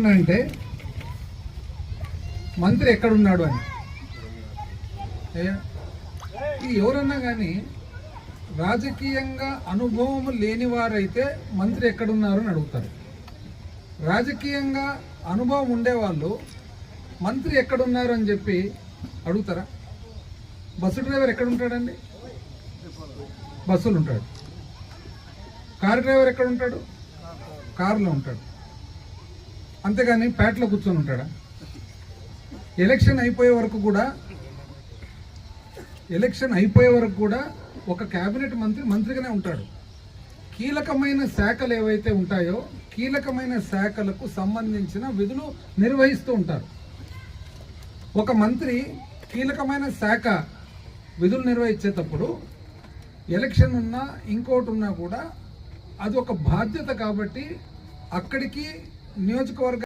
ఏమన్నా అంటే మంత్రి ఎక్కడున్నాడు అని. ఎవరన్నా కానీ రాజకీయంగా అనుభవం లేని వారైతే మంత్రి ఎక్కడున్నారు అని అడుగుతారు. రాజకీయంగా అనుభవం ఉండేవాళ్ళు మంత్రి ఎక్కడున్నారు అని చెప్పి అడుగుతారా? బస్సు డ్రైవర్ ఎక్కడుంటాడండి? బస్సులు ఉంటాడు. కారు డ్రైవర్ ఎక్కడుంటాడు? కారులో ఉంటాడు. అంతేగాని పేటలో కూర్చొని ఉంటాడా? ఎలక్షన్ అయిపోయే వరకు కూడా ఒక కేబినెట్ మంత్రి మంత్రిగానే ఉంటాడు. కీలకమైన శాఖలు ఏవైతే ఉంటాయో కీలకమైన శాఖలకు సంబంధించిన విధులు నిర్వహిస్తూ ఉంటారు. ఒక మంత్రి కీలకమైన శాఖ విధులు నిర్వహించేటప్పుడు ఎలక్షన్ ఉన్నా ఇంకోటి ఉన్నా కూడా అది ఒక బాధ్యత కాబట్టి అక్కడికి నియోజకవర్గ